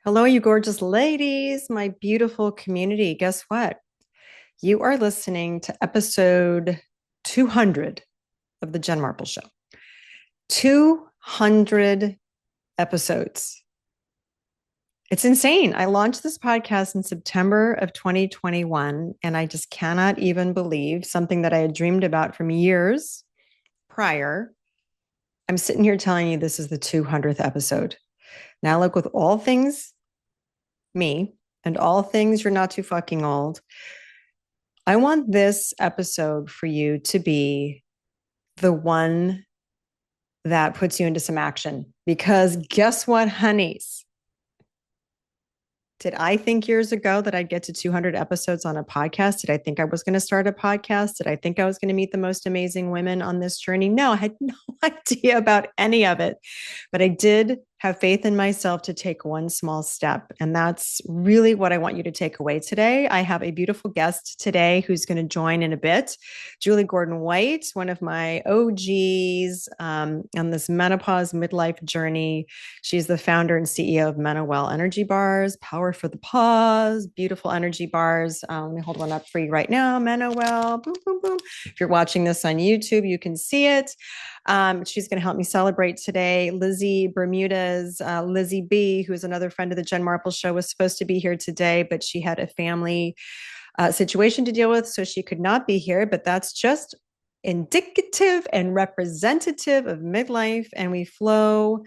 Hello, you gorgeous ladies, my beautiful community. Guess what? You are listening to episode 200 of the Jen Marples Show. 200 episodes. It's insane. I launched this podcast in September of 2021, and I just cannot even believe something that I had dreamed about from years prior. I'm sitting here telling you this is the 200th episode. Now, look, with all things me and all things you're not too fucking old, I want this episode for you to be the one that puts you into some action. Because guess what, honeys? Did I think years ago that I'd get to 200 episodes on a podcast? Did I think I was going to start a podcast? Did I think I was going to meet the most amazing women on this journey? No, I had no idea about any of it. But I did have faith in myself to take one small step. And that's really what I want you to take away today. I have a beautiful guest today who's going to join in a bit. Julie Gordon White, one of my OGs on this menopause midlife journey. She's the founder and CEO of MenoWell energy bars, power for the pause, beautiful energy bars. Let me hold one up for you right now. MenoWell, boom, boom, boom. If you're watching this on YouTube, you can see it. She's going to help me celebrate today. Lizzie Bermudez, Lizzie B, who is another friend of the Jen Marples Show, was supposed to be here today, but she had a family situation to deal with, so she could not be here. But that's just indicative and representative of midlife, and we flow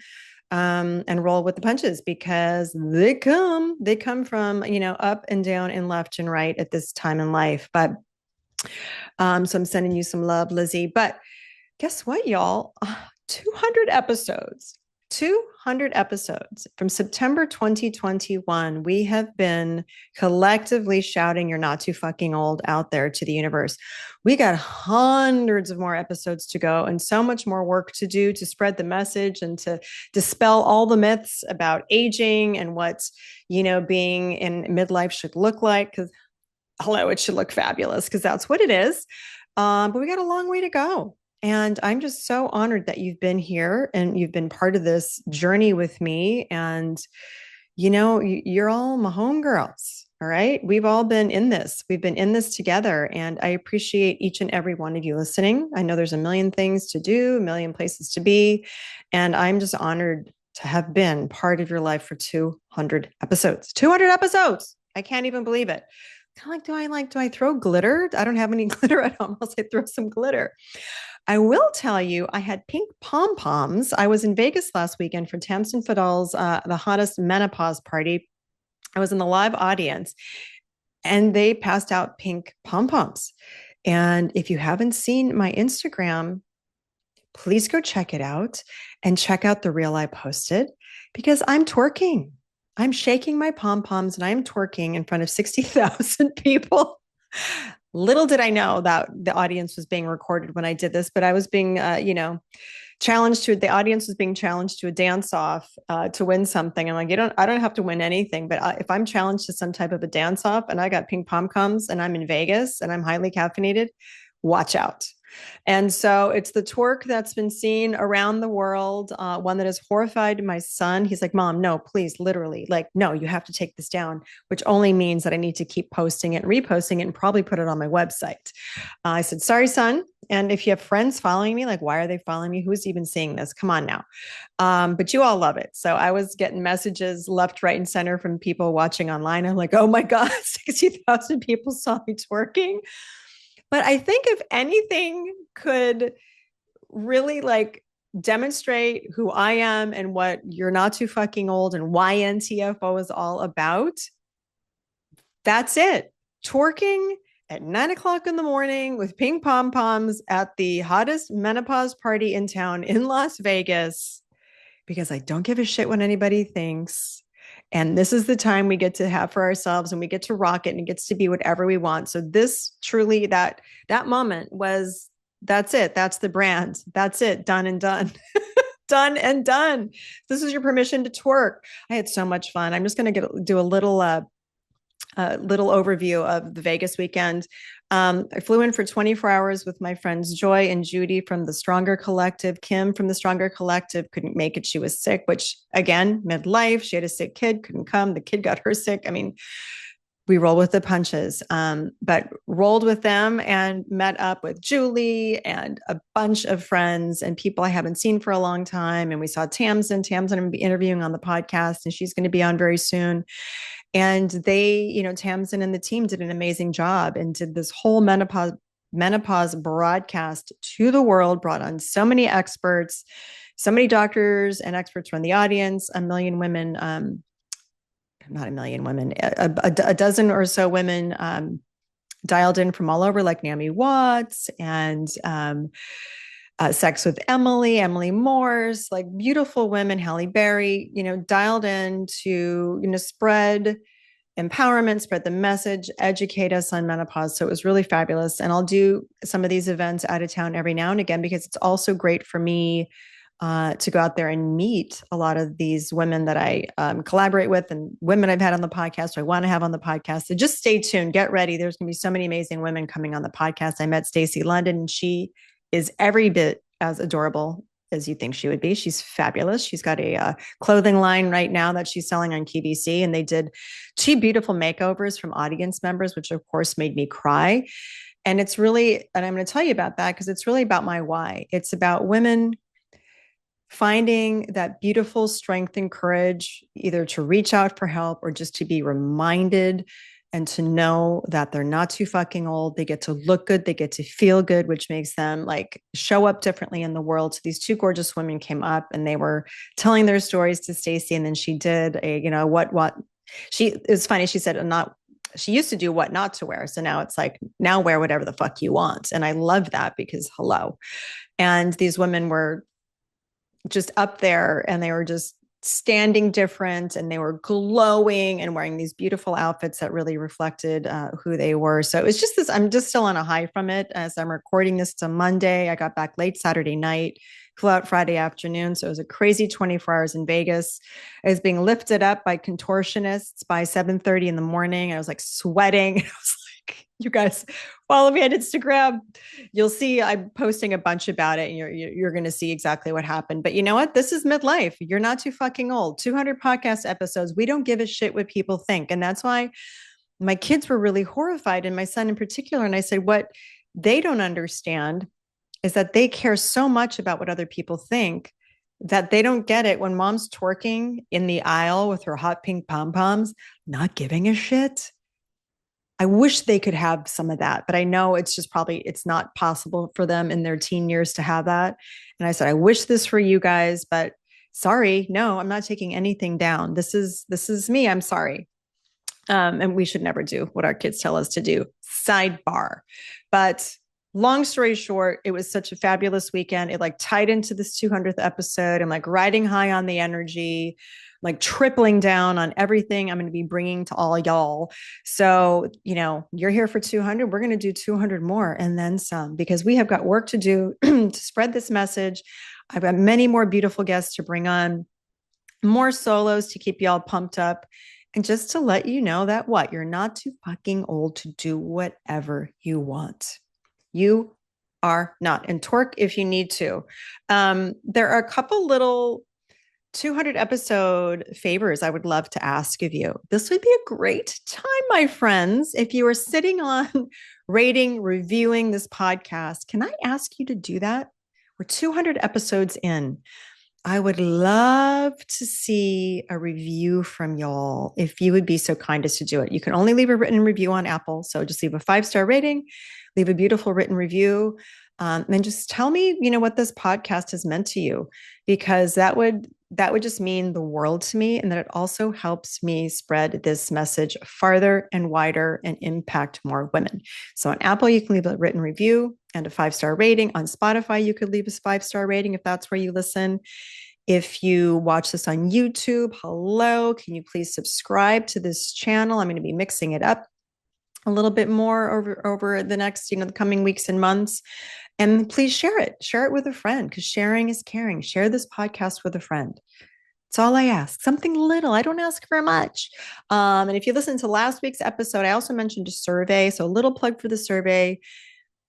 and roll with the punches because they come from, up and down and left and right at this time in life. But so I'm sending you some love, Lizzie. But guess what, y'all? 200 episodes. 200 episodes from September 2021. We have been collectively shouting, "You're not too fucking old" out there to the universe. We got hundreds of more episodes to go and so much more work to do to spread the message and to dispel all the myths about aging and what, being in midlife should look like. Because, hello, it should look fabulous because that's what it is. But we got a long way to go. And I'm just so honored that you've been here and you've been part of this journey with me. And, you're all my homegirls. All right. We've all been in this. We've been in this together. And I appreciate each and every one of you listening. I know there's a million things to do, a million places to be. And I'm just honored to have been part of your life for 200 episodes. 200 episodes. I can't even believe it. Kind of do I throw glitter? I don't have any glitter at home. I'll say throw some glitter. I will tell you, I had pink pom poms. I was in Vegas last weekend for Tamsin Fadal's The Hottest Menopause Party. I was in the live audience and they passed out pink pom poms. And if you haven't seen my Instagram, please go check it out and check out the reel I posted because I'm twerking. I'm shaking my pom poms and I'm twerking in front of 60,000 people. Little did I know that the audience was being recorded when I did this, but I was being, challenged to, the audience was being challenged to a dance off to win something. I'm like, I don't have to win anything, but if I'm challenged to some type of a dance off and I got pink pom poms and I'm in Vegas and I'm highly caffeinated, watch out. And so it's the twerk that's been seen around the world, one that has horrified my son. He's like, "Mom, no, please, literally, like, no, you have to take this down," which only means that I need to keep posting it and reposting it and probably put it on my website. I said, "Sorry, son." And if you have friends following me, like, why are they following me? Who's even seeing this? Come on now. But you all love it. So I was getting messages left, right, and center from people watching online. I'm like, oh my God, 60,000 people saw me twerking. But I think if anything could really like demonstrate who I am and what You're Not Too Fucking Old and why NTFO is all about, that's it. Twerking at 9 o'clock in the morning with pink pom poms at the hottest menopause party in town in Las Vegas, because I don't give a shit what anybody thinks. And this is the time we get to have for ourselves and we get to rock it and it gets to be whatever we want. So this truly, that moment was, that's it. That's the brand. That's it. Done and done. Done and done. This is your permission to twerk. I had so much fun. I'm just going to do a little overview of the Vegas weekend. I flew in for 24 hours with my friends Joy and Judy from the Stronger Collective. Kim from the Stronger Collective couldn't make it. She was sick, which again, midlife, she had a sick kid, couldn't come. The kid got her sick. I mean, we roll with the punches, but rolled with them and met up with Julie and a bunch of friends and people I haven't seen for a long time. And we saw Tamsin. Tamsin, I'm going to be interviewing on the podcast, and she's going to be on very soon. And they, Tamsin and the team did an amazing job and did this whole menopause broadcast to the world, brought on so many experts, so many doctors and experts from the audience, a million women, not a million women, a dozen or so women dialed in from all over, like Naomi Watts and Sex with Emily Morse, like beautiful women, Halle Berry, dialed in to, spread empowerment, spread the message, educate us on menopause. So it was really fabulous. And I'll do some of these events out of town every now and again, because it's also great for me to go out there and meet a lot of these women that I collaborate with and women I've had on the podcast, or I want to have on the podcast. So just stay tuned, get ready. There's going to be so many amazing women coming on the podcast. I met Stacey London, and she is every bit as adorable as you think she would be. She's fabulous. She's got a clothing line right now that she's selling on QVC, and they did 2 beautiful makeovers from audience members, which of course made me cry. And it's really, and I'm going to tell you about that because it's really about my why. It's about women finding that beautiful strength and courage, either to reach out for help or just to be reminded and to know that they're not too fucking old. They get to look good. They get to feel good, which makes them like show up differently in the world. So these 2 gorgeous women came up and they were telling their stories to Stacey. And then she did it was funny. She said, she used to do what not to wear. So now it's like, now wear whatever the fuck you want. And I love that because hello. And these women were just up there and they were just standing different and they were glowing and wearing these beautiful outfits that really reflected who they were. So it was just this, I'm just still on a high from it as I'm recording this. It's a Monday. I got back late Saturday night, flew out Friday afternoon. So it was a crazy 24 hours in Vegas. I was being lifted up by contortionists by 7:30 in the morning. I was like sweating. I was like, you guys follow me on Instagram. You'll see I'm posting a bunch about it and you're going to see exactly what happened. But you know what? This is midlife. You're not too fucking old. 200 podcast episodes. We don't give a shit what people think. And that's why my kids were really horrified, and my son in particular. And I said, what they don't understand is that they care so much about what other people think that they don't get it when mom's twerking in the aisle with her hot pink pom-poms, not giving a shit. I wish they could have some of that, but I know it's just it's not possible for them in their teen years to have that. And I said, I wish this for you guys, but sorry, no, I'm not taking anything down. This is me. I'm sorry. And we should never do what our kids tell us to do. Sidebar. But long story short, it was such a fabulous weekend. It like tied into this 200th episode. I'm like riding high on the energy, like tripling down on everything I'm going to be bringing to all y'all. So, you're here for 200. We're going to do 200 more and then some, because we have got work to do to spread this message. I've got many more beautiful guests to bring on, more solos to keep y'all pumped up. And just to let you know that you're not too fucking old to do whatever you want. You are not. And twerk if you need to. There are a couple little 200 episode favors I would love to ask of you. This would be a great time, my friends. If you are sitting on rating, reviewing this podcast, can I ask you to do that? We're 200 episodes in. I would love to see a review from y'all if you would be so kind as to do it. You can only leave a written review on Apple. So just leave a 5-star rating, leave a beautiful written review, and just tell me, what this podcast has meant to you, because that would just mean the world to me. And that it also helps me spread this message farther and wider and impact more women. So on Apple, you can leave a written review and a 5-star rating. On Spotify, you could leave a 5-star rating if that's where you listen. If you watch this on YouTube, hello, can you please subscribe to this channel? I'm going to be mixing it up a little bit more over the next, the coming weeks and months. And please share it with a friend, because sharing is caring. Share this podcast with a friend. That's all I ask. Something little. I don't ask for much. And if you listen to last week's episode, I also mentioned a survey. So a little plug for the survey.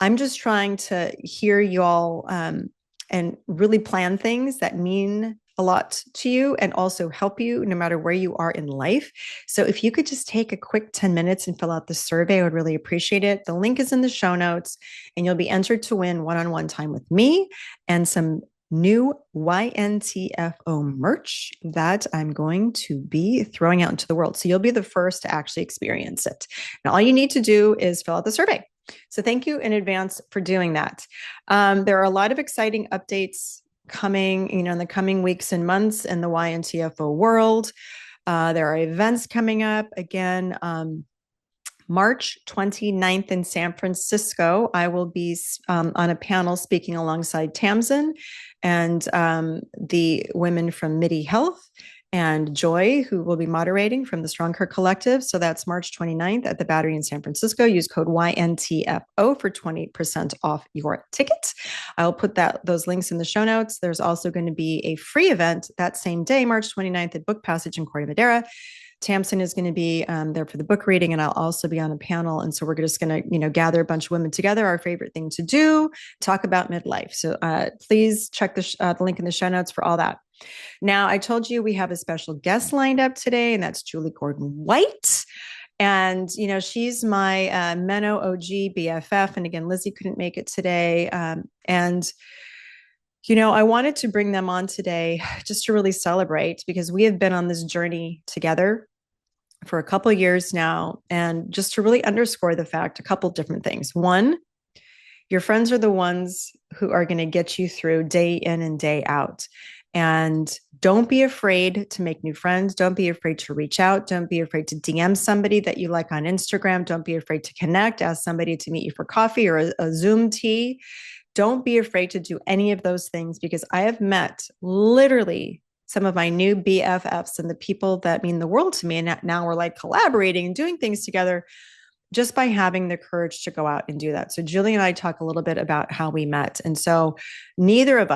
I'm just trying to hear y'all and really plan things that mean a lot to you and also help you no matter where you are in life. So if you could just take a quick 10 minutes and fill out the survey, I would really appreciate it. The link is in the show notes, and you'll be entered to win one-on-one time with me and some new YNTFO merch that I'm going to be throwing out into the world. So you'll be the first to actually experience it. Now, all you need to do is fill out the survey. So thank you in advance for doing that. There are a lot of exciting updates coming, in the coming weeks and months in the YNTFO world. There are events coming up again. March 29th in San Francisco, I will be on a panel speaking alongside Tamsin and the women from MIDI Health and Joy, who will be moderating from the Strong Her Collective. So that's March 29th at the Battery in San Francisco. Use code YNTFO for 20% off your ticket. I'll put those links in the show notes. There's also going to be a free event that same day, March 29th at Book Passage in Corte Madera. Tamsin is going to be there for the book reading, and I'll also be on a panel. And so we're just going to, gather a bunch of women together. Our favorite thing to do, talk about midlife. So please check the link in the show notes for all that. Now, I told you we have a special guest lined up today, and that's Julie Gordon-White. And, she's my Meno OG BFF. And again, Lizzie couldn't make it today. I wanted to bring them on today just to really celebrate, because we have been on this journey together for a couple of years now, and just to really underscore the fact, a couple of different things. One, your friends are the ones who are going to get you through day in and day out. And don't be afraid to make new friends. Don't be afraid to reach out. Don't be afraid to DM somebody that you like on Instagram. Don't be afraid to connect, ask somebody to meet you for coffee or a Zoom tea. Don't be afraid to do any of those things, because I have met literally some of my new BFFs and the people that mean the world to me. And now we're like collaborating and doing things together just by having the courage to go out and do that. So Julie and I talk a little bit about how we met. And so none of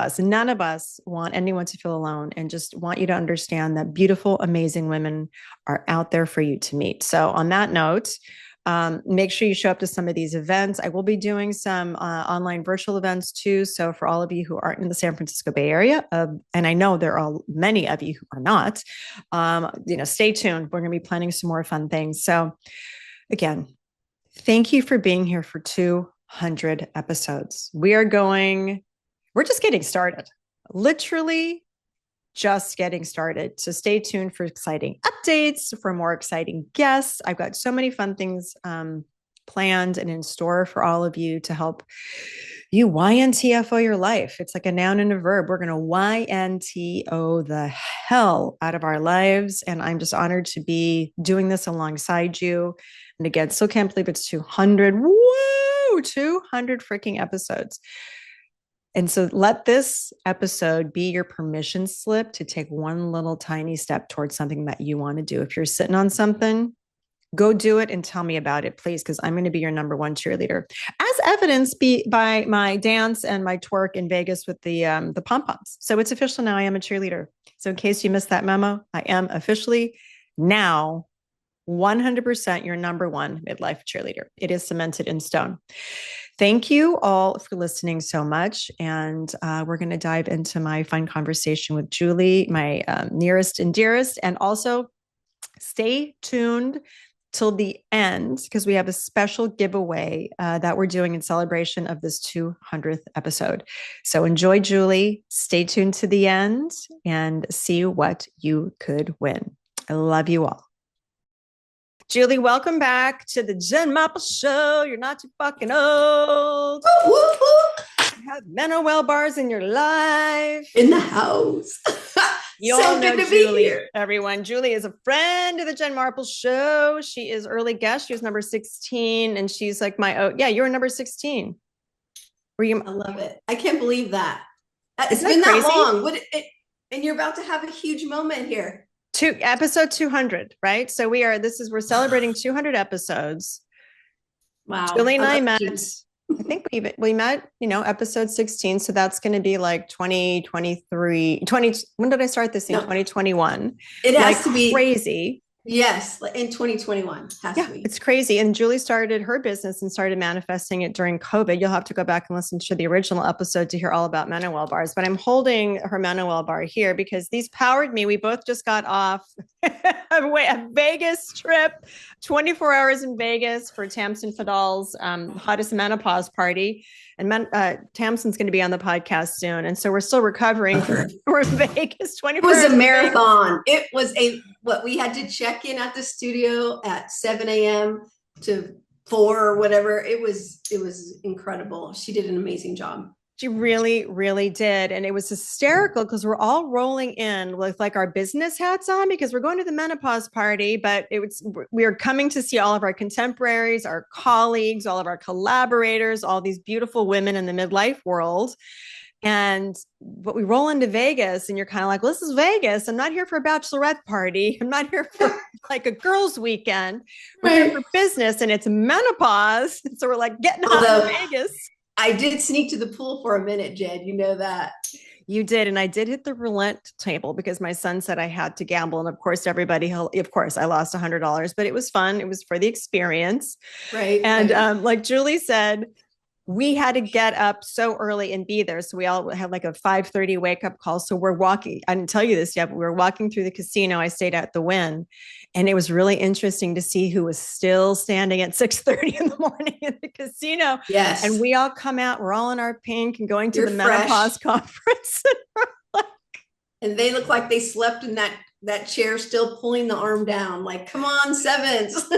us want anyone to feel alone, and just want you to understand that beautiful, amazing women are out there for you to meet. So on that note, make sure you show up to some of these events. I will be doing some online virtual events too. So for all of you who aren't in the San Francisco Bay Area, and I know there are many of you who are not, stay tuned. We're going to be planning some more fun things. So again, thank you for being here for 200 episodes. We're just getting started. Literally just getting started. So stay tuned for exciting updates, for more exciting guests. I've got so many fun things planned and in store for all of you to help you YNTFO your life. It's like a noun and a verb. We're going to YNTO the hell out of our lives. And I'm just honored to be doing this alongside you. And again, still can't believe it's 200. Woo! 200 freaking episodes. And so let this episode be your permission slip to take one little tiny step towards something that you want to do. If you're sitting on something, go do it and tell me about it, please, because I'm going to be your number one cheerleader, as evidenced by my dance and my twerk in Vegas with the pom-poms. So it's official now. I am a cheerleader. So in case you missed that memo, I am officially now 100% your number one midlife cheerleader. It is cemented in stone. Thank you all for listening so much. And we're going to dive into my fun conversation with Julie, my nearest and dearest. And also stay tuned till the end, because we have a special giveaway that we're doing in celebration of this 200th episode. So enjoy Julie. Stay tuned to the end and see what you could win. I love you all. Julie, welcome back to the Jen Marples Show. You're not too fucking old. Woo, woo, woo. You have MenoWell bars in your life. In the house. You so all know good to Julie, be here. everyone. Julie is a friend of the Jen Marples Show. She is early guest. She was number 16, and she's like you're number 16. Were you? I love it. I can't believe that. It's Isn't been that that crazy? long. And you're about to have a huge moment here. Episode 200, right? So we're celebrating 200 episodes. Wow. Julie and I met I think we met, episode 16. So that's going to be like 2023, 20. When did I start this thing? No, 2021. it Like has to be. crazy. Yes, in 2021 has Yeah, to be. it's crazy. And Julie started her business and started manifesting it during COVID. You'll have to go back and listen to the original episode to hear all about MenoWell bars. But I'm holding her MenoWell bar here because these powered me. We both just got off a Vegas trip, 24 hours in Vegas for Tamsin Fadal's hottest menopause party. And Tamsin's going to be on the podcast soon. And so we're still recovering from Vegas, It 24 was hours a in Vegas. marathon. It was what we had to check in at the studio at 7 a.m. to 4 or whatever. It was incredible. She did an amazing job. She really, really did. And it was hysterical because we're all rolling in with like our business hats on because we're going to the menopause party, but we are coming to see all of our contemporaries, our colleagues, all of our collaborators, all these beautiful women in the midlife world. But we roll into Vegas and you're kind of like, well, this is Vegas. I'm not here for a bachelorette party. I'm not here for like a girls' weekend. We're here for business and it's menopause. So we're like getting out of Vegas. I did sneak to the pool for a minute, Jen. You know that. You did. And I did hit the roulette table because my son said I had to gamble. And of course, I lost $100, but it was fun. It was for the experience. Right. And like Julie said, we had to get up so early and be there. So we all had like a 5:30 wake up call. So we're walking. I didn't tell you this yet, but we were walking through the casino. I stayed at the Wynn. And it was really interesting to see who was still standing at 6:30 in the morning in the casino. Yes. And we all come out, we're all in our pink and going to You're the fresh. menopause conference. And they look like they slept in that chair, still pulling the arm down. Like, come on, sevens.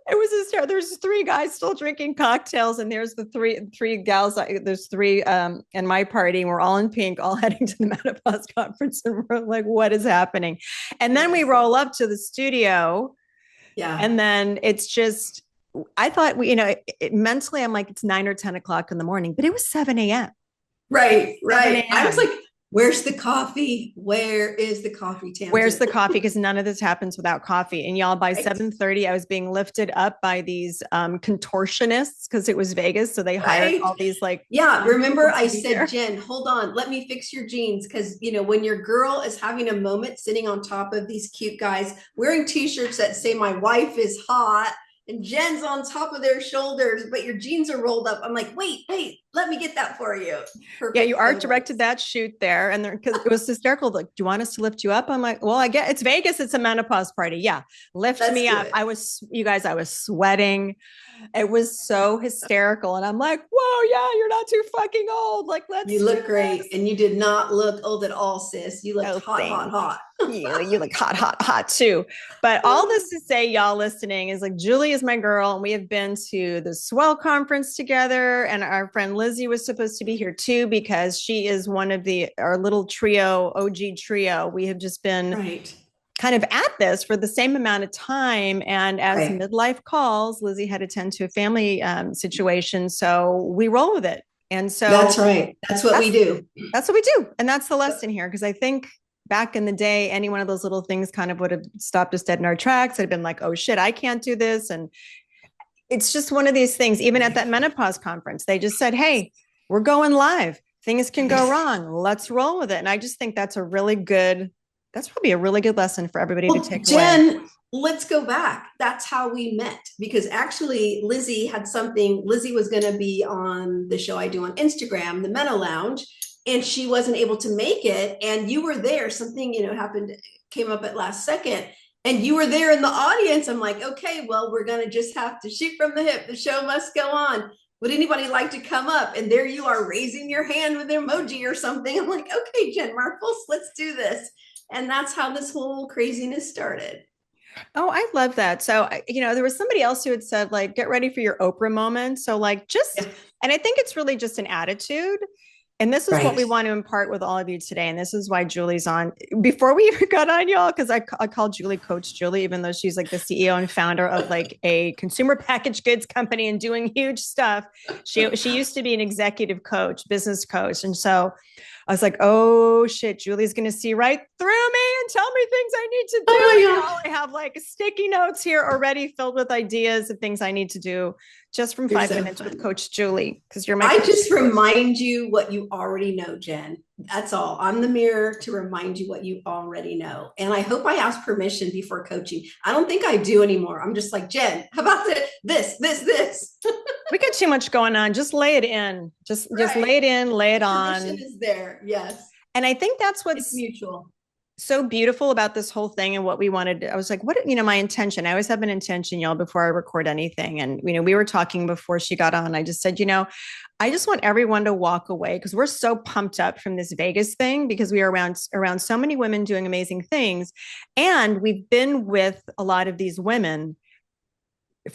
It was hysterical. There's 3 guys still drinking cocktails, and there's the three gals. There's 3 in my party, and we're all in pink, all heading to the menopause conference, and we're like, "What is happening?" And then we roll up to the studio, and then it's just. I thought mentally, I'm like, it's 9 or 10 o'clock in the morning, but it was 7 a.m. Right. I was like, where's the coffee? Where is the coffee, Tamsin? Where's the coffee? Because none of this happens without coffee. And y'all, by 7:30, I was being lifted up by these contortionists because it was Vegas. So they hired all these remember I said, Jen, hold on, let me fix your jeans. Because, when your girl is having a moment sitting on top of these cute guys wearing t-shirts that say my wife is hot, and Jen's on top of their shoulders, but your jeans are rolled up. I'm like, wait, let me get that for you. Perfect. Yeah, you art directed that shoot there. And because it was hysterical. Like, do you want us to lift you up? I'm like, well, I get it's Vegas. It's a menopause party. Yeah. Lift me up. I was sweating. It was so hysterical. And I'm like, whoa, yeah, you're not too fucking old. Like, you look great. And you did not look old at all, sis. You look hot. You look hot too. But all this to say, y'all listening, is like, Julie is my girl. And we have been to the Swell conference together. And our friend Lizzie was supposed to be here too, because she is one of our little trio, OG trio. We have just been kind of at this for the same amount of time. And as midlife calls, Lizzie had to tend to a family situation. So we roll with it. And so that's right. That's what we do. That's what we do. And that's the lesson here. Because I think back in the day, any one of those little things kind of would have stopped us dead in our tracks. I'd been like, oh shit, I can't do this. And it's just one of these things. Even at that menopause conference, they just said, hey, we're going live. Things can go wrong. Let's roll with it. And I just think that's probably a really good lesson for everybody to take away. Jen, let's go back. That's how we met, because actually Lizzie was going to be on the show I do on Instagram, the Meno Lounge, and she wasn't able to make it. And you were there. Something, came up at last second, and you were there in the audience. I'm like, okay, well, we're going to just have to shoot from the hip. The show must go on. Would anybody like to come up? And there you are, raising your hand with an emoji or something. I'm like, okay, Jen Marples, let's do this. And that's how this whole craziness started. Oh, I love that. So, there was somebody else who had said, like, get ready for your Oprah moment. So and I think it's really just an attitude. And this is what we want to impart with all of you today. And this is why Julie's on. Before we even got on, y'all, because I call Julie Coach Julie, even though she's like the CEO and founder of like a consumer packaged goods company and doing huge stuff. She used to be an executive coach, business coach. And so I was like, oh shit, Julie's going to see right through me in, tell me things I need to do. Oh I have like sticky notes here already filled with ideas of things I need to do just from 5 minutes with Coach Julie, because you're my I coach. just remind you what you already know, Jen. That's all. I'm the mirror to remind you what you already know. And I hope I ask permission before coaching. I don't think I do anymore. I'm just like, Jen, how about this? We got too much going on. Just lay it in. Just lay it in, lay it on. Permission is there. Yes. And I think that's what's it's mutual. So beautiful about this whole thing and what we wanted. I was like, what, my intention, I always have an intention, y'all, before I record anything. And, we were talking before she got on. I just said, I just want everyone to walk away because we're so pumped up from this Vegas thing because we are around so many women doing amazing things. And we've been with a lot of these women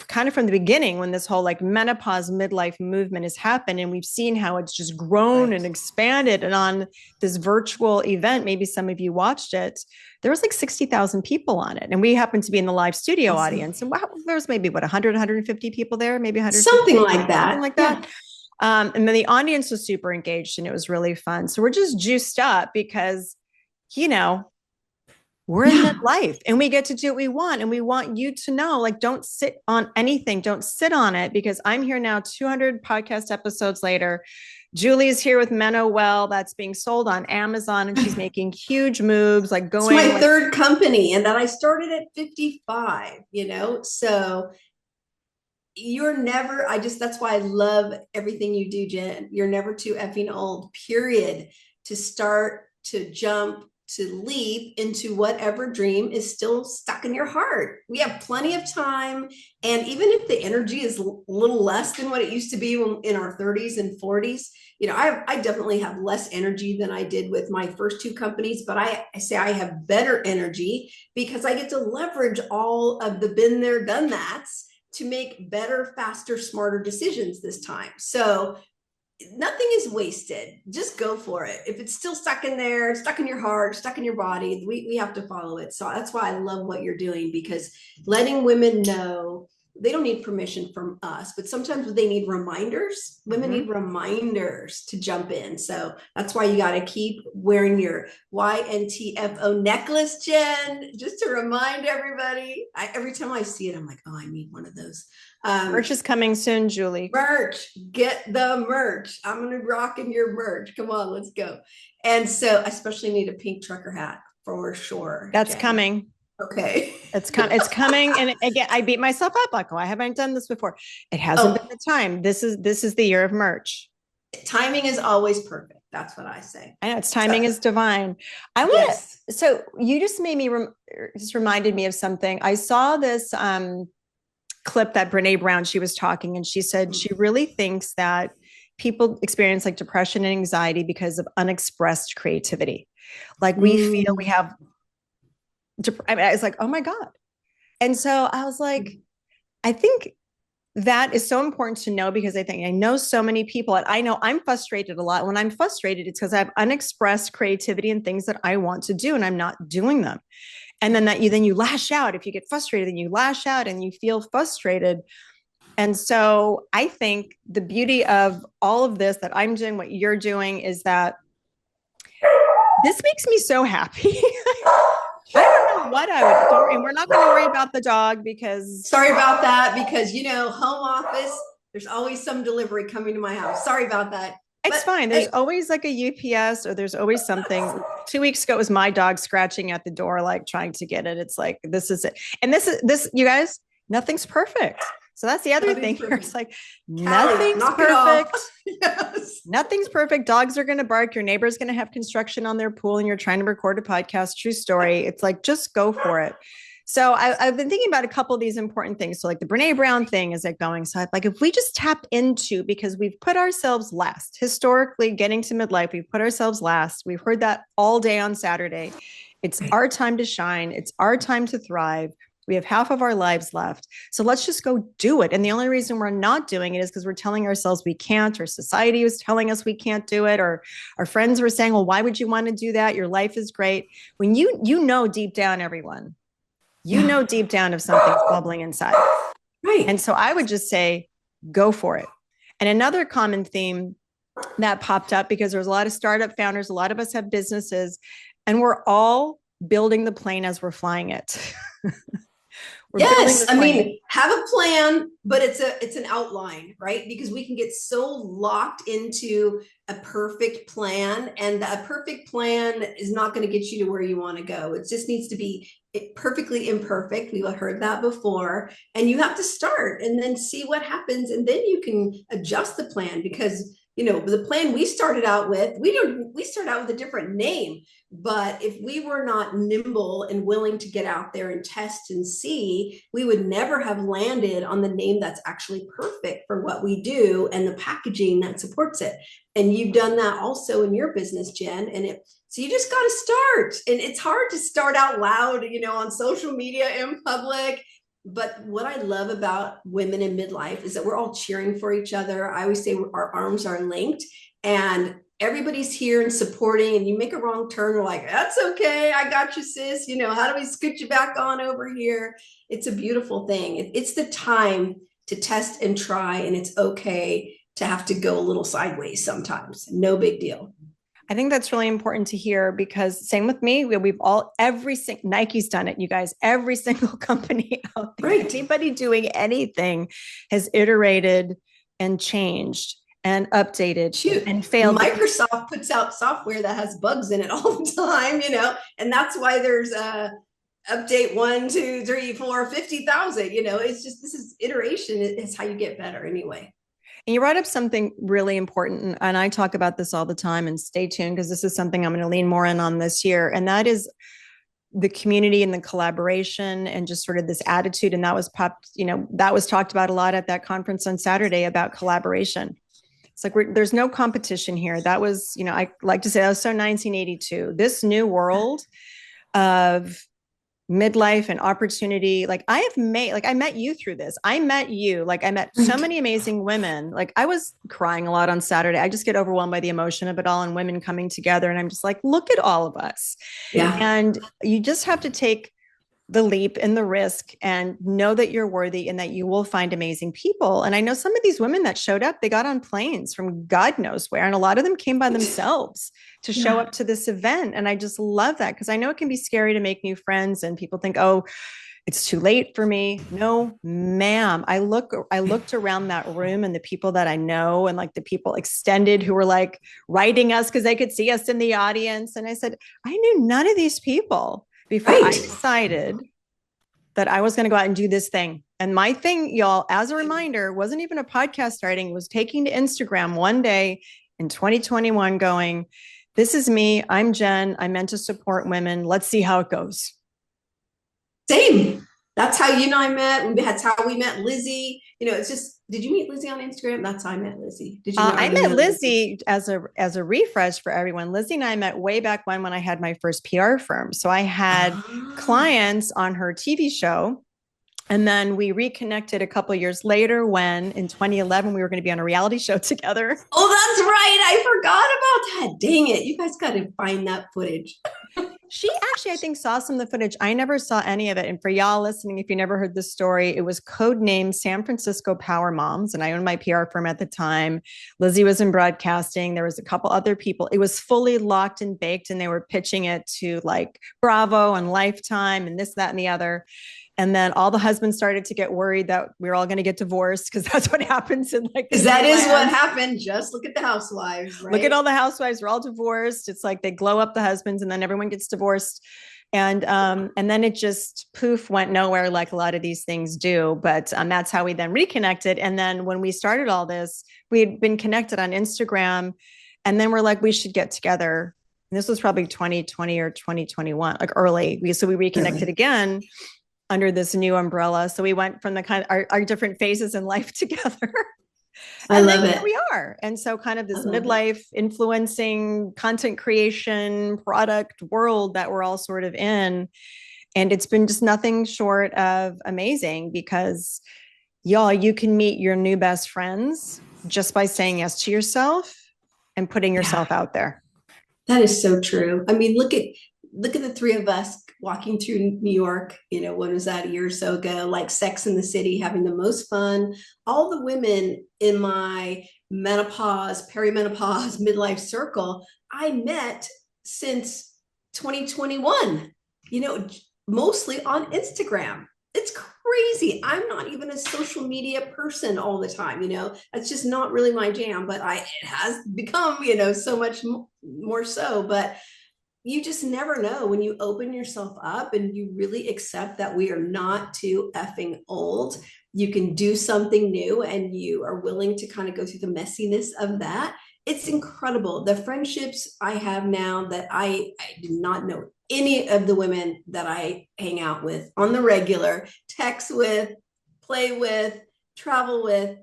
kind of from the beginning when this whole like menopause midlife movement has happened, and we've seen how it's just grown and expanded. And on this virtual event, maybe some of you watched it, there was like 60,000 people on it, and we happened to be in the live studio audience, and there was maybe 100 150 people there, maybe 100, something like that. Yeah. And then the audience was super engaged and it was really fun. So we're just juiced up because we're in midlife and we get to do what we want. And we want you to know, like, don't sit on anything. Don't sit on it, because I'm here now 200 podcast episodes later. Julie's here with MenoWell that's being sold on Amazon, and she's making huge moves, like going. It's my third company, and that I started at 55, so you're never, that's why I love everything you do, Jen. You're never too effing old, period, to start, to jump, to leap into whatever dream is still stuck in your heart. We have plenty of time. And even if the energy is a little less than what it used to be in our 30s and 40s, I definitely have less energy than I did with my first two companies, but I say I have better energy because I get to leverage all of the been there, done that's to make better, faster, smarter decisions this time. So nothing is wasted. Just go for it. If it's still stuck in there, stuck in your heart, stuck in your body, we have to follow it. So that's why I love what you're doing, because letting women know they don't need permission from us, but sometimes they need reminders. Women need reminders to jump in. So that's why you got to keep wearing your YNTFO necklace, Jen, just to remind everybody. Every time I see it, I'm like, oh, I need one of those. Merch is coming soon, Julie. Merch, get the merch. I'm going to rock in your merch. Come on, let's go. And so I especially need a pink trucker hat for sure. That's Jen. Coming. Okay. It's coming. And again, I beat myself up like, oh, I haven't done this before. It hasn't been the time. This is the year of merch. Timing is always perfect. That's what I say. I know, it's timing is divine. So you just made me, just reminded me of something. I saw this clip that Brene Brown, she was talking, and she said she really thinks that people experience like depression and anxiety because of unexpressed creativity. Like we feel we have, I was like, oh my God. And so I was like, I think that is so important to know, because I know so many people, and I know I'm frustrated a lot. When I'm frustrated, it's because I have unexpressed creativity and things that I want to do and I'm not doing them. And then you lash out. If you get frustrated, then you lash out and you feel frustrated. And so I think the beauty of all of this that I'm doing, what you're doing, is that this makes me so happy. I don't know what I would do. And we're not going to worry about the dog because... Sorry about that, because, home office, there's always some delivery coming to my house. Sorry about that. It's fine. There's always like a UPS, or there's always something. 2 weeks ago, it was my dog scratching at the door, like trying to get it. It's like, this is it. And this, you guys, nothing's perfect. So that's the other thing here. It's like, nothing's perfect. Yes. Nothing's perfect. Dogs are going to bark. Your neighbor's going to have construction on their pool and you're trying to record a podcast. True story. It's like, just go for it. So I've been thinking about a couple of these important things. So like the Brene Brown thing, is it going? So like, if we just tap into, because we've put ourselves last, historically getting to midlife, we've put ourselves last. We've heard that all day on Saturday. It's our time to shine. It's our time to thrive. We have half of our lives left. So let's just go do it. And the only reason we're not doing it is because we're telling ourselves we can't, or society is telling us we can't do it, or our friends were saying, well, why would you want to do that? Your life is great. When you know deep down, everyone, know deep down if something's bubbling inside. Right. And so I would just say, go for it. And another common theme that popped up, because there's a lot of startup founders, a lot of us have businesses, and we're all building the plane as we're flying it. We're building Yes, the I plane. mean, have a plan, but it's an outline, right? Because we can get so locked into a perfect plan, and that perfect plan is not going to get you to where you want to go. It just needs to be perfectly imperfect. We've heard that before, and you have to start and then see what happens, and then you can adjust the plan because the plan we started out with, we started out with a different name. But if we were not nimble and willing to get out there and test and see, we would never have landed on the name that's actually perfect for what we do and the packaging that supports it. And you've done that also in your business, Jen. So you just got to start. And it's hard to start out loud, on social media in public. But what I love about women in midlife is that we're all cheering for each other. I always say our arms are linked and everybody's here and supporting, and you make a wrong turn, we're like, that's okay, I got you, sis. How do we scoot you back on over here? It's a beautiful thing. It's the time to test and try, and it's okay to have to go a little sideways sometimes. No big deal. I think that's really important to hear because same with me, Nike's done it, you guys, every single company out there, right. Anybody doing anything has iterated and changed and updated. Shoot, and failed. Microsoft puts out software that has bugs in it all the time, and that's why there's update 1, 2, 3, 4, 50,000. It's just, this is iteration. It's how you get better anyway. And you brought up something really important, and I talk about this all the time, and stay tuned because this is something I'm going to lean more in on this year. And that is the community and the collaboration and just sort of this attitude. And that was that was talked about a lot at that conference on Saturday about collaboration. It's like there's no competition here. That was, I like to say that was so 1982. This new world of midlife and opportunity. I met you through this. I met so many amazing women. I was crying a lot on Saturday. I just get overwhelmed by the emotion of it all and women coming together. And I'm just like, look at all of us. Yeah. And you just have to take the leap and the risk and know that you're worthy and that you will find amazing people. And I know some of these women that showed up, they got on planes from God knows where. And a lot of them came by themselves to show up to this event. And I just love that because I know it can be scary to make new friends and people think, oh, it's too late for me. No, ma'am. I looked around that room and the people that I know and the people extended who were writing us because they could see us in the audience. And I said, I knew none of these people before I decided that I was going to go out and do this thing. And my thing, y'all, as a reminder, wasn't even a podcast starting, was taking to Instagram one day in 2021 going, this is me. I'm Jen. I'm meant to support women. Let's see how it goes. Same. That's how you and I met. That's how we met Lizzie. It's just, did you meet Lizzie on Instagram? That's how I met Lizzie. Did you? I met Lizzie as a refresh for everyone. Lizzie and I met way back when I had my first PR firm. So I had clients on her TV show. And then we reconnected a couple of years later when in 2011, we were going to be on a reality show together. Oh, that's right. I forgot about that. Dang it. You guys got to find that footage. She actually, I think, saw some of the footage. I never saw any of it. And for y'all listening, if you never heard this story, it was codenamed San Francisco Power Moms. And I owned my PR firm at the time. Lizzie was in broadcasting. There was a couple other people. It was fully locked and baked. And they were pitching it to Bravo and Lifetime and this, that, and the other. And then all the husbands started to get worried that we were all going to get divorced because that's what happens in because that is what happened. Just look at the housewives, right? Look at all the housewives. We're all divorced. It's they glow up the husbands and then everyone gets divorced. And then it just poof went nowhere like a lot of these things do. But that's how we then reconnected. And then when we started all this, we had been connected on Instagram and then we're we should get together. And this was probably 2020 or 2021, early. So we reconnected again under this new umbrella. So we went from the kind of our different phases in life together. I love it. Here we are. And so kind of this midlife influencing content creation product world that we're all sort of in. And it's been just nothing short of amazing because y'all, you can meet your new best friends just by saying yes to yourself and putting yourself out there. That is so true. I mean, look at the three of us walking through New York, when was that, a year or so ago, Sex in the City, having the most fun. All the women in my menopause, perimenopause, midlife circle, I met since 2021. mostly on Instagram. It's crazy. I'm not even a social media person all the time. That's just not really my jam, but it has become, so much more so. But you just never know when you open yourself up and you really accept that we are not too effing old. You can do something new and you are willing to kind of go through the messiness of that. It's incredible. The friendships I have now that I did not know any of the women that I hang out with on the regular, text with, play with, travel with,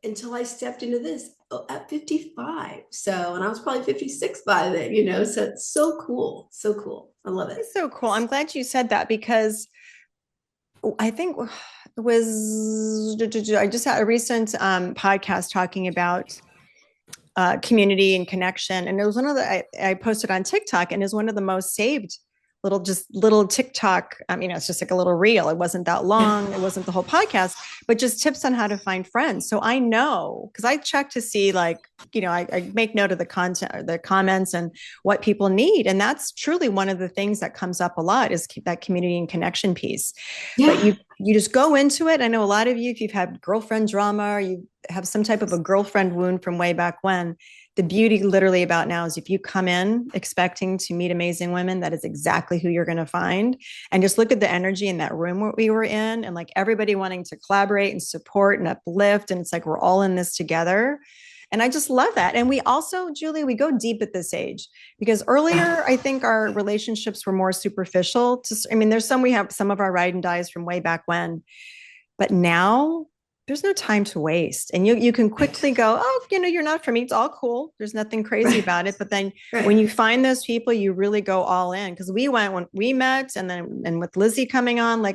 until I stepped into this at 55. So, and I was probably 56 by then, so it's so cool. So cool. I love it. It's so cool. I'm glad you said that because I think it was, I just had a recent podcast talking about community and connection. And it was one of I posted on TikTok and is one of the most saved little TikTok. It's just like a little reel. It wasn't that long. It wasn't the whole podcast, but just tips on how to find friends. So I know, because I check to see I make note of the content, the comments and what people need. And that's truly one of the things that comes up a lot is that community and connection piece. Yeah. But you just go into it. I know a lot of you, if you've had girlfriend drama or you have some type of a girlfriend wound from way back when, the beauty literally about now is if you come in expecting to meet amazing women, that is exactly who you're going to find. And just look at the energy in that room we were in and everybody wanting to collaborate and support and uplift. And it's like, we're all in this together. And I just love that. And we also, Julie, we go deep at this age because earlier, I think our relationships were more superficial. There's we have some of our ride and dies from way back when, but now there's no time to waste. And you can quickly go, oh, you're not for me. It's all cool. There's nothing crazy about it. But then when you find those people, you really go all in. Because we went when we met and with Lizzie coming on,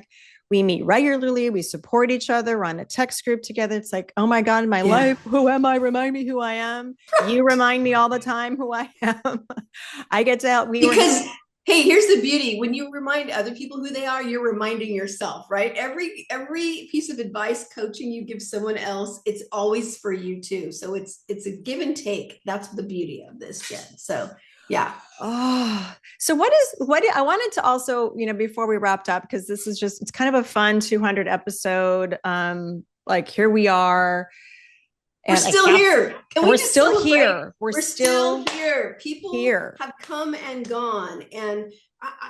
we meet regularly. We support each other. We're on a text group together. It's like, oh my God, in my life, who am I? Remind me who I am. You remind me all the time who I am. I get to help. Hey, here's the beauty. When you remind other people who they are, you're reminding yourself, right? Every piece of advice, coaching you give someone else, it's always for you too. So it's a give and take. That's the beauty of this, Jen. So yeah. Oh, so what I wanted to also, before we wrapped up, because this is it's kind of a fun 200 episode. Here we are. And we're still here. We're still here. We're still here. People have come and gone. And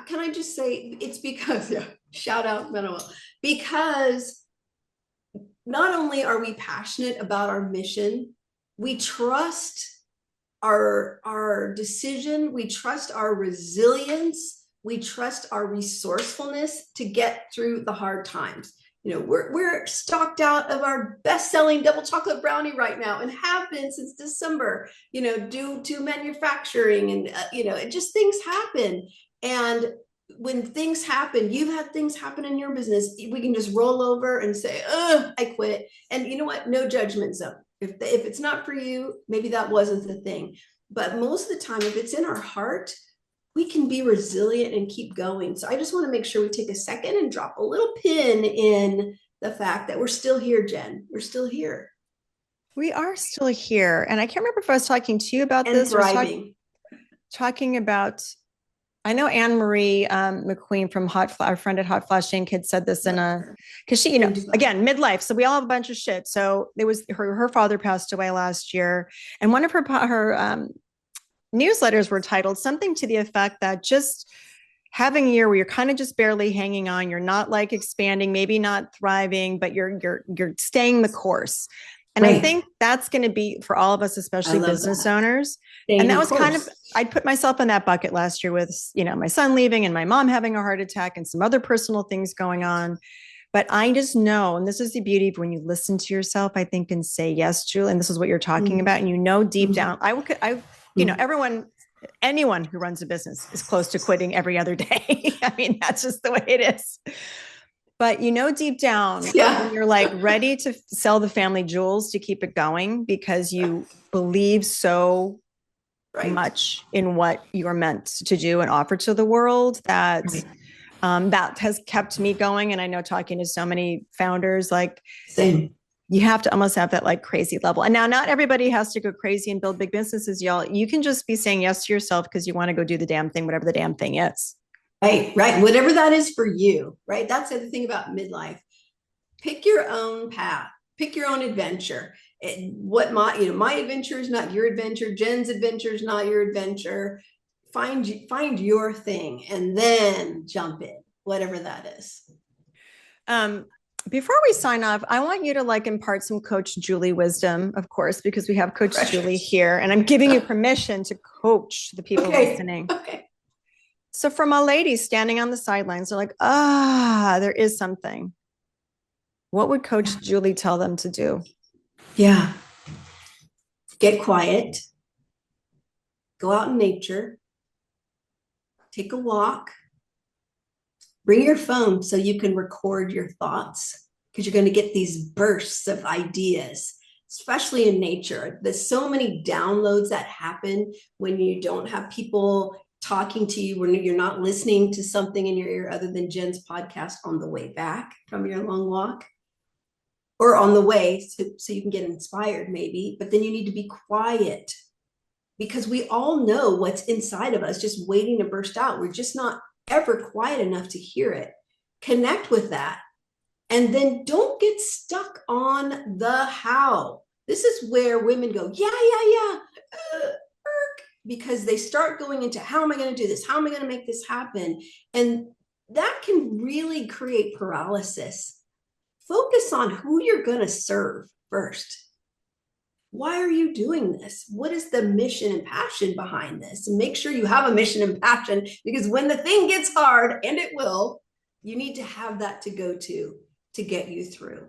can I just say, it's because, shout out MenoWell, because not only are we passionate about our mission, we trust our decision, we trust our resilience, we trust our resourcefulness to get through the hard times. We're stocked out of our best-selling double chocolate brownie right now and have been since December, due to manufacturing and, just things happen. And when things happen, you've had things happen in your business, we can just roll over and say, I quit. And you know what? No judgment zone. If it's not for you, maybe that wasn't the thing. But most of the time, if it's in our heart, we can be resilient and keep going. So I just want to make sure we take a second and drop a little pin in the fact that we're still here, Jen. We're still here. We are still here. And I can't remember if I was talking to you about and this thriving. or talking about, I know Anne-Marie McQueen from our friend at Hot Flash Inc. had said this because she, again, midlife. So we all have a bunch of shit. So it was her father passed away last year. And one of her newsletters were titled something to the effect that just having a year where you're kind of just barely hanging on, you're not expanding, maybe not thriving, but you're staying the course. And right. I think that's going to be for all of us, especially business owners. And that was kind of, I put myself in that bucket last year with, my son leaving and my mom having a heart attack and some other personal things going on. But I just know, and this is the beauty of when you listen to yourself, I think, and say, yes, Julie, and this is what you're talking about. And deep down, anyone who runs a business is close to quitting every other day. That's just the way it is. But deep down, when you're ready to sell the family jewels to keep it going because you believe so much in what you're meant to do and offer to the world, that that has kept me going. And I know talking to so many founders, same. You have to almost have that crazy level. And now not everybody has to go crazy and build big businesses, y'all. You can just be saying yes to yourself because you want to go do the damn thing, whatever the damn thing is. Right. Whatever that is for you, right? That's the thing about midlife. Pick your own path, pick your own adventure. What my adventure is not your adventure. Jen's adventure is not your adventure. Find your thing and then jump in, whatever that is. Before we sign off, I want you to impart some Coach Julie wisdom, of course, because we have Coach Julie here, and I'm giving you permission to coach the people listening. Okay. So for my ladies standing on the sidelines, they're like, there is something. What would Coach Julie tell them to do? Yeah. Get quiet. Go out in nature. Take a walk. Bring your phone so you can record your thoughts, because you're going to get these bursts of ideas, especially in nature. There's so many downloads that happen when you don't have people talking to you, when you're not listening to something in your ear other than Jen's podcast on the way back from your long walk, or on the way, so you can get inspired maybe. But then you need to be quiet, because we all know what's inside of us just waiting to burst out. We're just not ever quiet enough to hear it. Connect with that. And then don't get stuck on the how. This is where women go, because they start going into, how am I going to do this? How am I going to make this happen? And that can really create paralysis. Focus on who you're going to serve first. Why are you doing this? What is the mission and passion behind this? And make sure you have a mission and passion, because when the thing gets hard, and it will, you need to have that to go to get you through.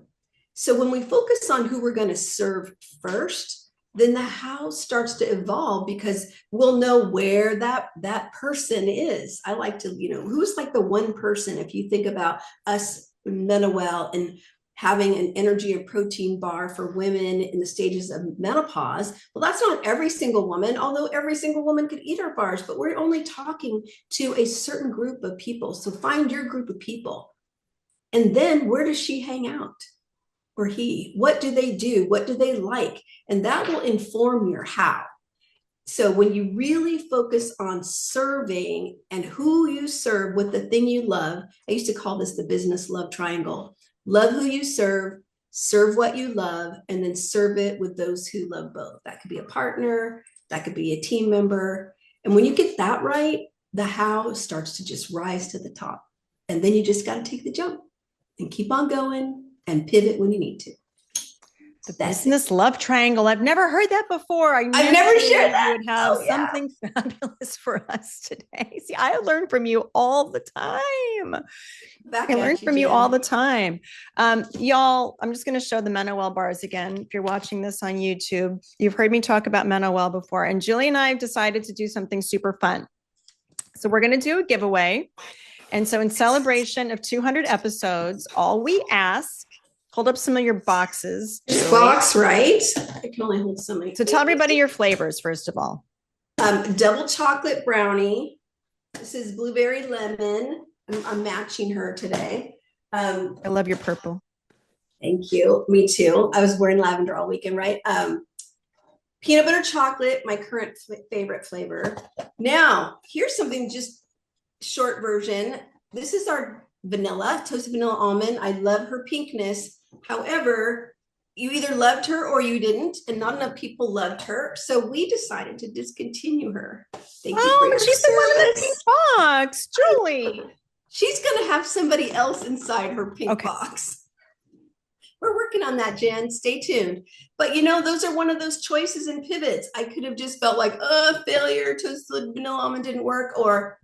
So when we focus on who we're going to serve first, then the how starts to evolve, because we'll know where that person is. I like to, who's like the one person, if you think about us, MenoWell, and having an energy and protein bar for women in the stages of menopause. Well, that's not every single woman, although every single woman could eat our bars, but we're only talking to a certain group of people. So find your group of people. And then where does she hang out? Or he? What do they do? What do they like? And that will inform your how. So when you really focus on serving and who you serve with the thing you love, I used to call this the business love triangle. Love who you serve what you love, and then serve it with those who love both. That could be a partner, that could be a team member. And when you get that right, the how starts to just rise to the top. And then you just got to take the jump and keep on going and pivot when you need to. The business love triangle. I've never heard that before. I've never shared that. You would have something fabulous for us today. See, I learn from you all the time. I learn from you all the time. Y'all, I'm just going to show the MenoWell bars again. If you're watching this on YouTube, you've heard me talk about MenoWell before. And Julie and I have decided to do something super fun. So we're going to do a giveaway. And so in celebration of 200 episodes, all we ask, hold up some of your boxes. Box, right? I can only hold so many. So tell everybody your flavors, first of all. Double chocolate brownie. This is blueberry lemon. I'm matching her today. I love your purple. Thank you. Me too. I was wearing lavender all weekend, right? Peanut butter chocolate, my current favorite flavor. Now, here's something, just short version. This is our vanilla, toasted vanilla almond. I love her pinkness. However, you either loved her or you didn't, and not enough people loved her. So we decided to discontinue her. Thank you for your she's the one in the pink box, Julie. She's going to have somebody else inside her pink box. We're working on that, Jen. Stay tuned. But those are one of those choices and pivots. I could have just felt like, failure, toasted vanilla almond didn't work, or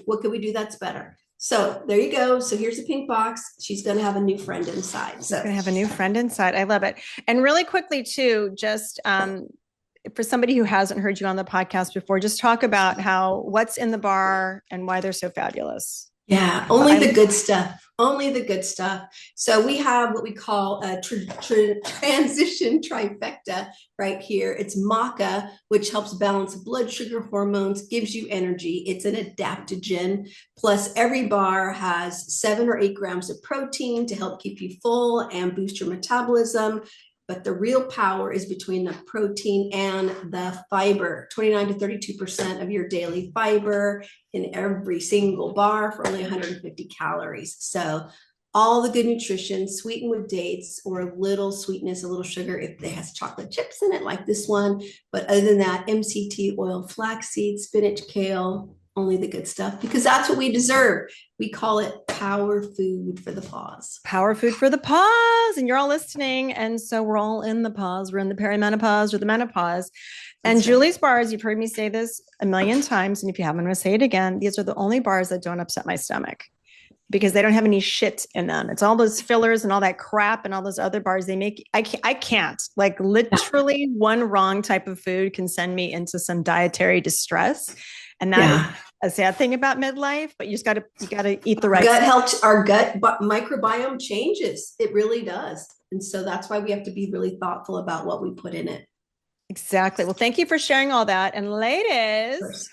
what could we do that's better? So there you go. So here's the pink box. She's going to have a new friend inside. So she's going to have a new friend inside. I love it. And really quickly too, just for somebody who hasn't heard you on the podcast before, just talk about what's in the bar and why they're so fabulous. Yeah, only the good stuff. Only the good stuff. So we have what we call a transition trifecta right here. It's maca, which helps balance blood sugar hormones, gives you energy. It's an adaptogen. Plus, every bar has 7 or 8 grams of protein to help keep you full and boost your metabolism. but the real power is between the protein and the fiber. 29 to 32% of your daily fiber in every single bar for only 150 calories. So all the good nutrition, sweetened with dates or a little sweetness, a little sugar if it has chocolate chips in it like this one. But other than that, MCT oil, flaxseed, spinach, kale, only the good stuff, because that's what we deserve. We call it power food for the pause. Power food for the pause. And you're all listening. And so we're all in the pause. We're in the perimenopause or the menopause. And Julie's bars, you've heard me say this a million times. And if you haven't, I'm going to say it again. These are the only bars that don't upset my stomach because they don't have any shit in them. It's all those fillers and all that crap and all those other bars they make. I can't. Like literally one wrong type of food can send me into some dietary distress. And that is a sad thing about midlife, but you gotta eat the right gut health. Our gut microbiome changes. It really does. And so that's why we have to be really thoughtful about what we put in it. Exactly. Well, thank you for sharing all that. And ladies,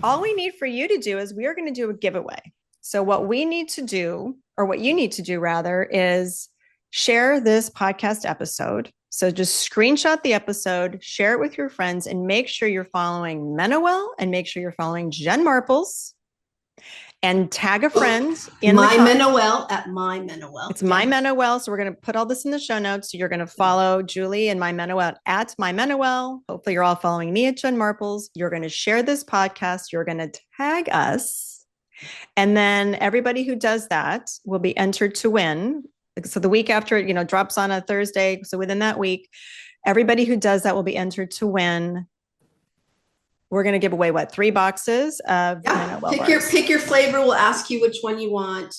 all we need for you to do is we are going to do a giveaway. So what we need to do, or what you need to do rather, is share this podcast episode. So just screenshot the episode, share it with your friends, and make sure you're following MenoWell and make sure you're following Jen Marples and tag a friend in my MenoWell at my MenoWell. It's my MenoWell. So we're going to put all this in the show notes. So you're going to follow Julie and my MenoWell at my MenoWell. Hopefully you're all following me at Jen Marples. You're going to share this podcast. You're going to tag us. And then everybody who does that will be entered to win. So the week after it, drops on a Thursday. So within that week, everybody who does that will be entered to win. We're going to give away 3 boxes of MenoWell pick your flavor. We'll ask you which one you want.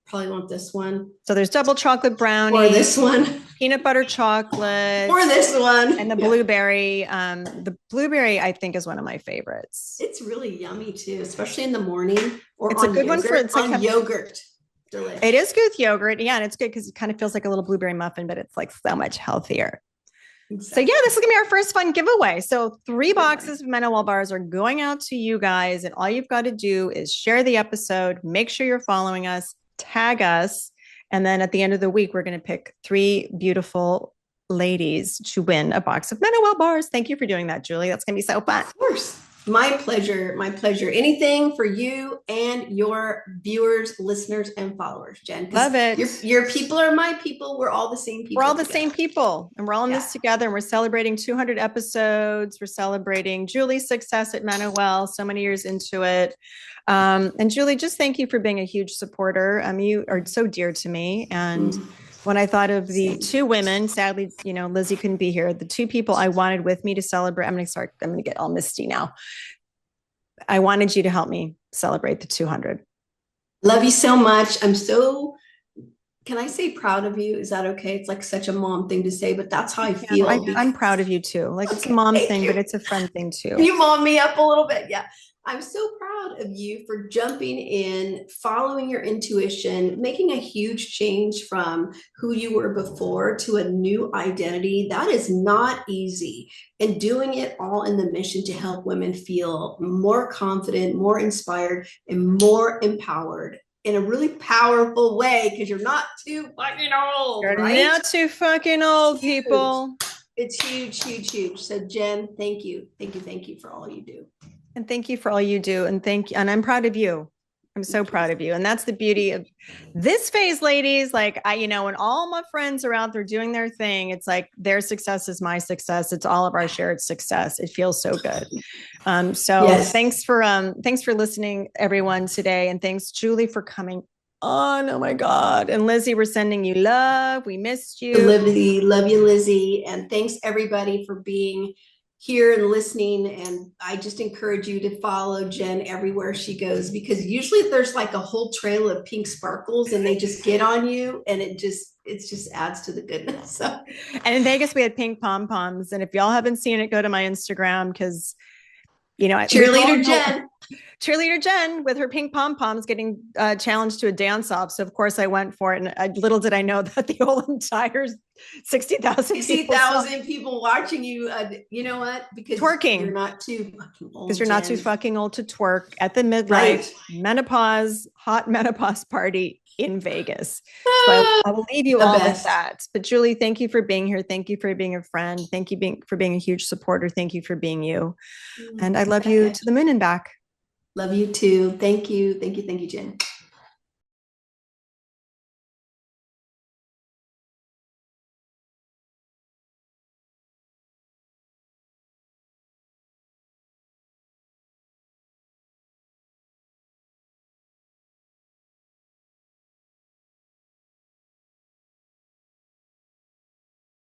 Probably want this one. So there's double chocolate brownie, or this one, peanut butter chocolate, or this one, and the blueberry. The blueberry I think is one of my favorites. It's really yummy too, especially in the morning. Or it's a good one for on yogurt. Delicious. It is good with yogurt. Yeah, and it's good because it kind of feels like a little blueberry muffin, but it's like so much healthier. Exactly. So yeah, this is gonna be our first fun giveaway. So 3 boxes of MenoWell bars are going out to you guys, and all you've got to do is share the episode, make sure you're following us, tag us, and then at the end of the week, we're going to pick 3 beautiful ladies to win a box of MenoWell bars. Thank you for doing that, Julie. That's gonna be so fun. Of course. My pleasure. My pleasure. Anything for you and your viewers, listeners, and followers, Jen. Love it. Your people are my people. We're all the same people. We're all the same people. And we're all in this together. And we're celebrating 200 episodes. We're celebrating Julie's success at MenoWell, so many years into it. And Julie, just thank you for being a huge supporter. You are so dear to me. And when I thought of the 2 women, sadly, Lizzie couldn't be here. The 2 people I wanted with me to celebrate. I'm going to get all misty now. I wanted you to help me celebrate the 200. Love you so much. Can I say proud of you? Is that okay? It's like such a mom thing to say, but that's how I feel. I'm proud of you too. Like it's a mom thing, but it's a friend thing too. You mom me up a little bit. Yeah. I'm so proud of you for jumping in, following your intuition, making a huge change from who you were before to a new identity. That is not easy. And doing it all in the mission to help women feel more confident, more inspired, and more empowered in a really powerful way, because you're not too fucking old. You're not too fucking old, people. It's huge, huge, huge. So Jen, thank you. Thank you. Thank you for all you do. And thank you for all you do. And thank you. And I'm proud of you. I'm so proud of you. And that's the beauty of this phase, ladies. Like when all my friends are out there doing their thing, it's like their success is my success. It's all of our shared success. It feels so good. Thanks for listening, everyone, today. And thanks, Julie, for coming on. Oh my God. And Lizzie, we're sending you love. We missed you. Love you, Lizzie. And thanks everybody for being here and listening. And I just encourage you to follow Jen everywhere she goes, because usually there's like a whole trail of pink sparkles and they just get on you, and it just adds to the goodness. So. And in Vegas, we had pink pom-poms. And if y'all haven't seen it, go to my Instagram, because Cheerleader Jen with her pink pom-poms getting challenged to a dance-off. So of course I went for it. And little did I know that the whole entire 60,000 people watching you. You know what? Because twerking. You're not too fucking old. Because you're not too fucking old to twerk at the Midlife Menopause Party in Vegas. So I will leave you The all with best. that. But Julie, thank you for being here. Thank you for being a friend. Thank you for being a huge supporter. Thank you for being you. And I love you to Beckett. the moon and back. Love you too. Thank you. Thank you. Thank you, Jen.